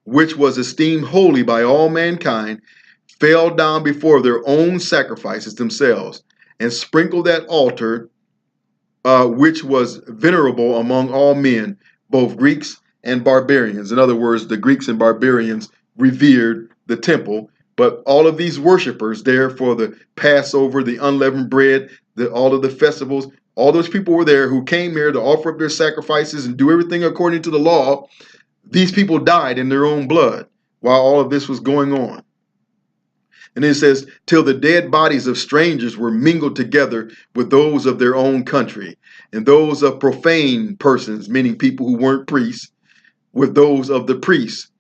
which was esteemed holy by all mankind, fell down before their own sacrifices themselves, and sprinkled that altar, which was venerable among all men, both Greeks and barbarians. In other words, the Greeks and barbarians revered the temple, but all of these worshipers there for the Passover, the unleavened bread, all of the festivals, all those people were there who came here to offer up their sacrifices and do everything according to the law. These people died in their own blood while all of this was going on. And it says, till the dead bodies of strangers were mingled together with those of their own country, and those of profane persons, meaning people who weren't priests, with those of the priests.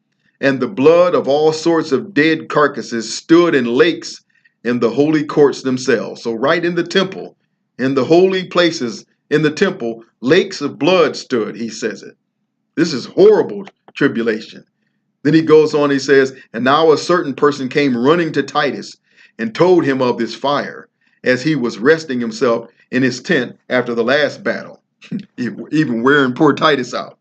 And the blood of all sorts of dead carcasses stood in lakes in the holy courts themselves. So right in the temple, in the holy places in the temple, lakes of blood stood, he says it. This is horrible tribulation. Then he goes on, he says, and now a certain person came running to Titus and told him of this fire, as he was resting himself in his tent after the last battle, even wearing poor Titus out.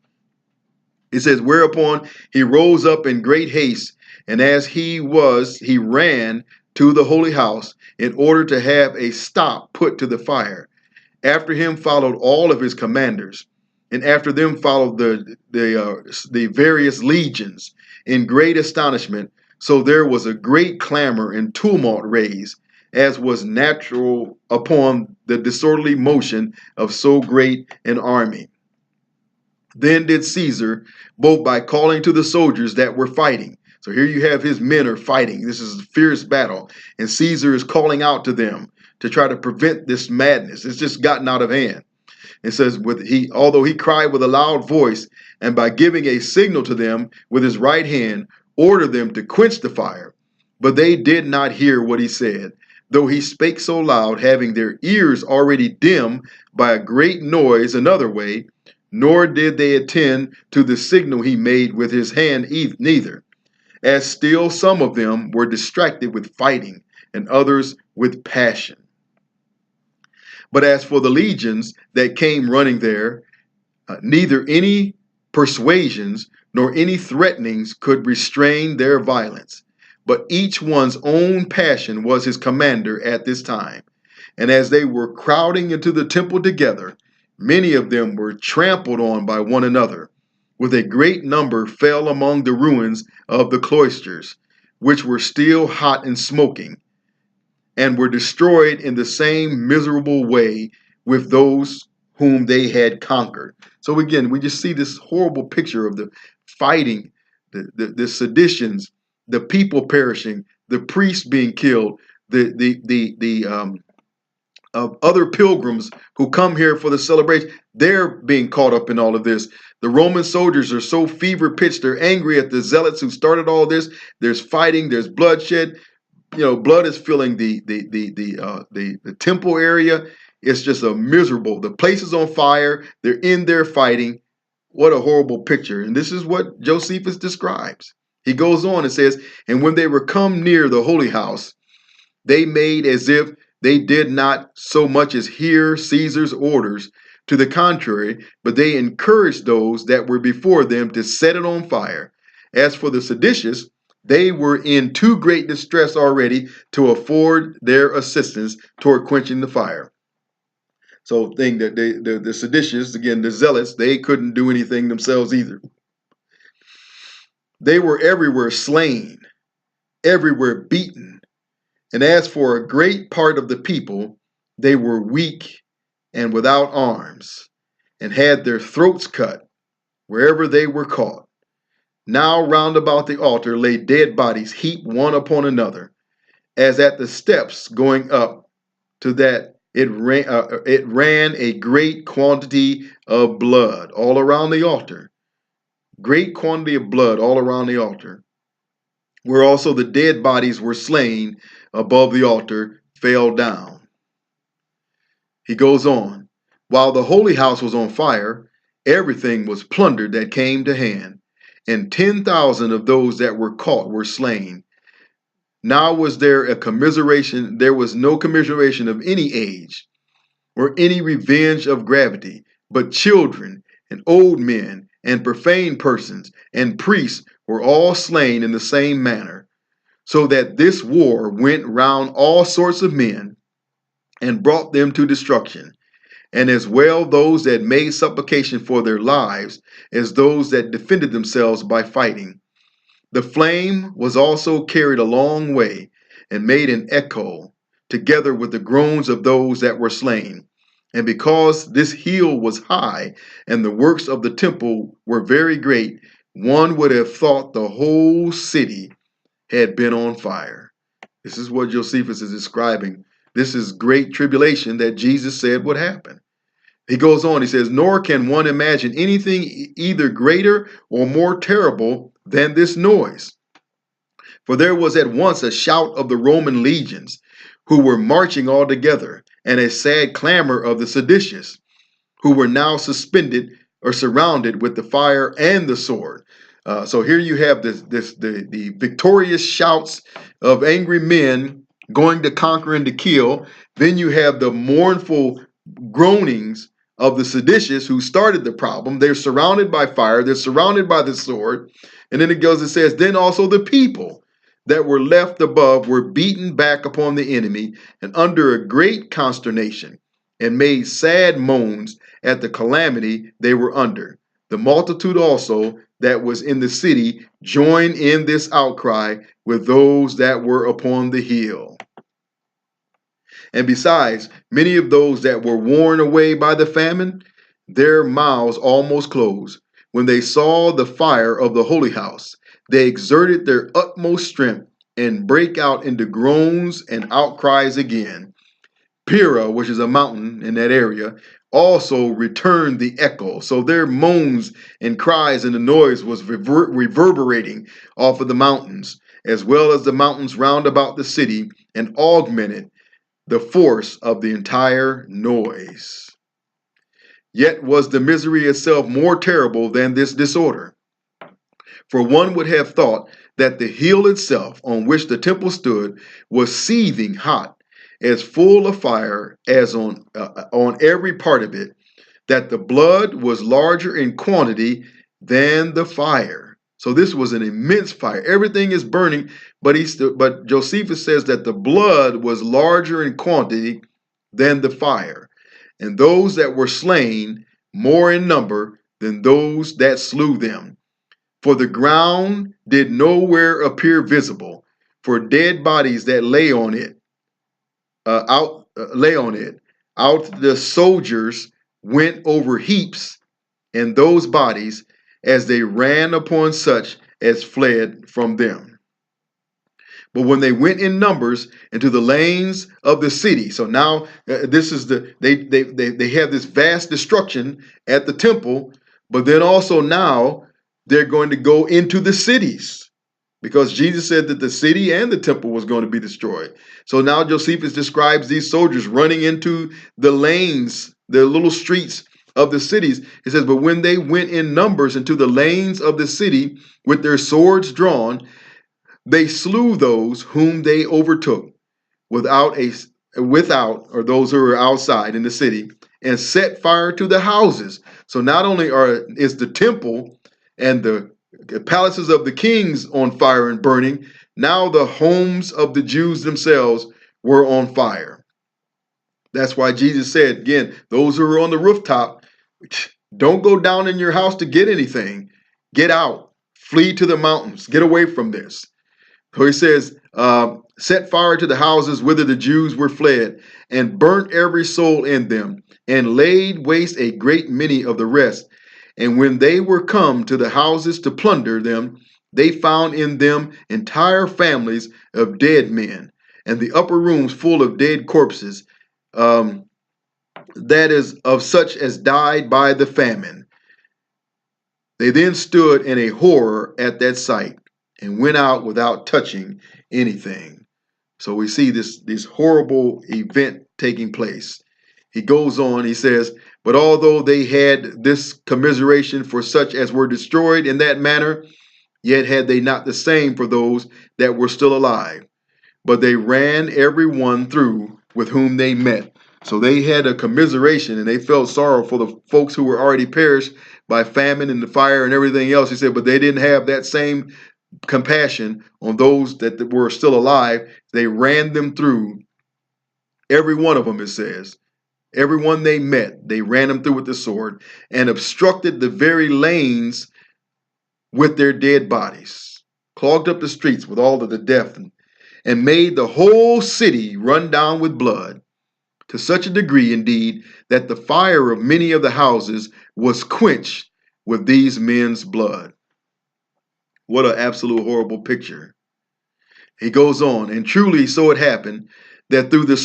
It says, whereupon he rose up in great haste, and as he ran to the holy house in order to have a stop put to the fire. After him followed all of his commanders, and after them followed the various legions in great astonishment. So there was a great clamor and tumult raised, as was natural upon the disorderly motion of so great an army. Then did Caesar, both by calling to the soldiers that were fighting. So here you have his men are fighting. This is a fierce battle. And Caesar is calling out to them to try to prevent this madness. It's just gotten out of hand. It says, although he cried with a loud voice, and by giving a signal to them with his right hand, ordered them to quench the fire. But they did not hear what he said, though he spake so loud, having their ears already dim by a great noise another way, nor did they attend to the signal he made with his hand neither, as still some of them were distracted with fighting, and others with passion. But as for the legions that came running there, neither any persuasions nor any threatenings could restrain their violence, but each one's own passion was his commander at this time. And as they were crowding into the temple together, many of them were trampled on by one another, with a great number fell among the ruins of the cloisters, which were still hot and smoking, and were destroyed in the same miserable way with those whom they had conquered. So again, we just see this horrible picture of the fighting, the seditions, the people perishing, the priests being killed, of other pilgrims who come here for the celebration. They're being caught up in all of this. The Roman soldiers are so fever pitched, they're angry at the zealots who started all this. There's fighting, there's bloodshed. Blood is filling the temple area. It's just a miserable. The place is on fire. They're in there fighting. What a horrible picture. And this is what Josephus describes. He goes on and says, and when they were come near the holy house, they made as if they did not so much as hear Caesar's orders. To the contrary, but they encouraged those that were before them to set it on fire. As for the seditious, They were in too great distress already to afford their assistance toward quenching the fire. So thing that the seditious, again, the zealots, they couldn't do anything themselves either. They were everywhere slain, everywhere beaten. And as for a great part of the people, they were weak and without arms, and had their throats cut wherever they were caught. Now round about the altar lay dead bodies heaped one upon another, as at the steps going up to that it ran a great quantity of blood all around the altar. Great quantity of blood all around the altar, where also the dead bodies were slain above the altar, fell down. He goes on, while the holy house was on fire, everything was plundered that came to hand, and 10,000 of those that were caught were slain. Now was there a commiseration, there was no commiseration of any age, or any revenge of gravity, but children and old men and profane persons and priests were all slain in the same manner, so that this war went round all sorts of men and brought them to destruction, and as well those that made supplication for their lives as those that defended themselves by fighting. The flame was also carried a long way and made an echo, together with the groans of those that were slain. And because this hill was high and the works of the temple were very great, one would have thought the whole city had been on fire. This is what Josephus is describing. This is great tribulation that Jesus said would happen. He goes on, he says, nor can one imagine anything either greater or more terrible than this noise. For there was at once a shout of the Roman legions, who were marching all together, and a sad clamor of the seditious, who were now suspended or surrounded with the fire and the sword. So here you have the victorious shouts of angry men going to conquer and to kill. Then you have the mournful groanings of the seditious who started the problem. They're surrounded by fire. They're surrounded by the sword. And then it says, then also the people that were left above were beaten back upon the enemy and under a great consternation, and made sad moans at the calamity they were under. The multitude also that was in the city joined in this outcry with those that were upon the hill. And besides, many of those that were worn away by the famine, their mouths almost closed. When they saw the fire of the holy house, they exerted their utmost strength and break out into groans and outcries again. Pira, which is a mountain in that area, also returned the echo. So their moans and cries and the noise was reverberating off of the mountains, as well as the mountains round about the city, and augmented the force of the entire noise. Yet was the misery itself more terrible than this disorder. For one would have thought that the hill itself on which the temple stood was seething hot, as full of fire as on every part of it, that the blood was larger in quantity than the fire. So this was an immense fire. Everything is burning, but Josephus says that the blood was larger in quantity than the fire, and those that were slain more in number than those that slew them. For the ground did nowhere appear visible, for dead bodies that lay on it, out the soldiers went over heaps, and those bodies as they ran upon such as fled from them. But when they went in numbers into the lanes of the city, so now this is they have this vast destruction at the temple, but then also now they're going to go into the cities, because Jesus said that the city and the temple was going to be destroyed. So now Josephus describes these soldiers running into the lanes, the little streets of the cities. He says, but when they went in numbers into the lanes of the city with their swords drawn, they slew those whom they overtook without, or those who were outside in the city, and set fire to the houses. So not only is the temple and the The palaces of the kings on fire and burning. Now the homes of the Jews themselves were on fire. That's why Jesus said, again, those who are on the rooftop, don't go down in your house to get anything. Get out. Flee to the mountains. Get away from this. So he says, set fire to the houses whither the Jews were fled, and burnt every soul in them, and laid waste a great many of the rest. And when they were come to the houses to plunder them, they found in them entire families of dead men, and the upper rooms full of dead corpses, that is, of such as died by the famine. They then stood in a horror at that sight, and went out without touching anything. So we see this horrible event taking place. He goes on, he says, but although they had this commiseration for such as were destroyed in that manner, yet had they not the same for those that were still alive. But they ran every one through with whom they met. So they had a commiseration, and they felt sorrow for the folks who were already perished by famine and the fire and everything else. He said, but they didn't have that same compassion on those that were still alive. They ran them through, every one of them, it says. Everyone they met, they ran them through with the sword, and obstructed the very lanes with their dead bodies, clogged up the streets with all of the death, and made the whole city run down with blood, to such a degree, indeed, that the fire of many of the houses was quenched with these men's blood. What an absolute horrible picture. He goes on, and truly so it happened that though the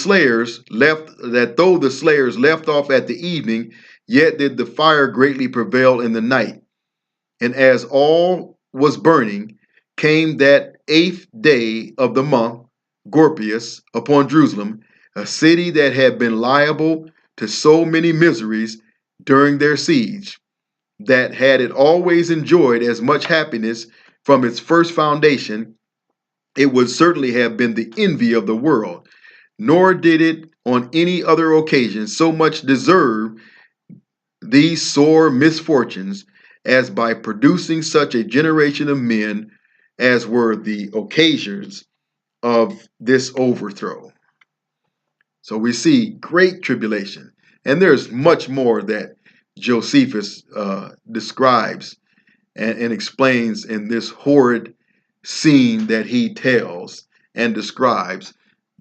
slayers left off at the evening, yet did the fire greatly prevail in the night. And as all was burning, came that 8th day of the month, Gorpius, upon Jerusalem, a city that had been liable to so many miseries during their siege, that had it always enjoyed as much happiness from its first foundation, it would certainly have been the envy of the world, nor did it on any other occasion so much deserve these sore misfortunes as by producing such a generation of men as were the occasions of this overthrow. So we see great tribulation, and there's much more that Josephus describes and explains in this horrid scene that he tells and describes,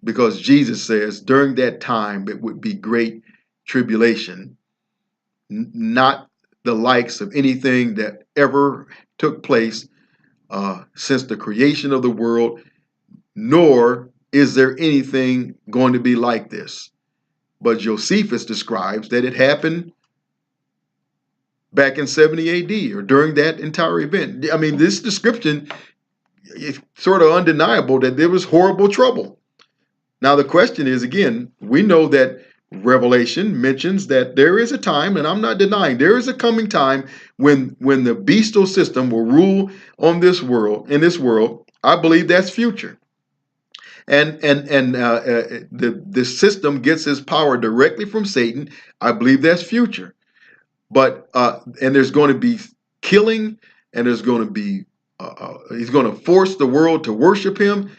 because Jesus says during that time it would be great tribulation, not the likes of anything that ever took place since the creation of the world, nor is there anything going to be like this. But Josephus describes that it happened back in 70 AD, or during that entire event. I mean, this description is sort of undeniable that there was horrible trouble. Now, the question is, again, we know that Revelation mentions that there is a time, and I'm not denying, there is a coming time when the bestial system will rule on this world, in this world. I believe that's future. And the system gets its power directly from Satan. I believe that's future. But and there's going to be killing, and there's going to be he's going to force the world to worship him.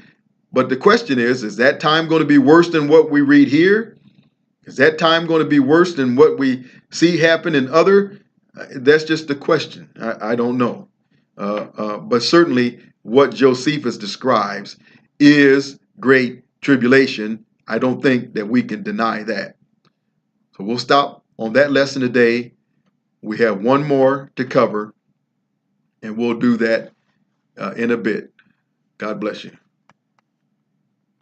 But the question is that time going to be worse than what we read here? Is that time going to be worse than what we see happen in other? That's just the question. I don't know. But certainly what Josephus describes is great tribulation. I don't think that we can deny that. So we'll stop on that lesson today. We have one more to cover, and we'll do that in a bit. God bless you.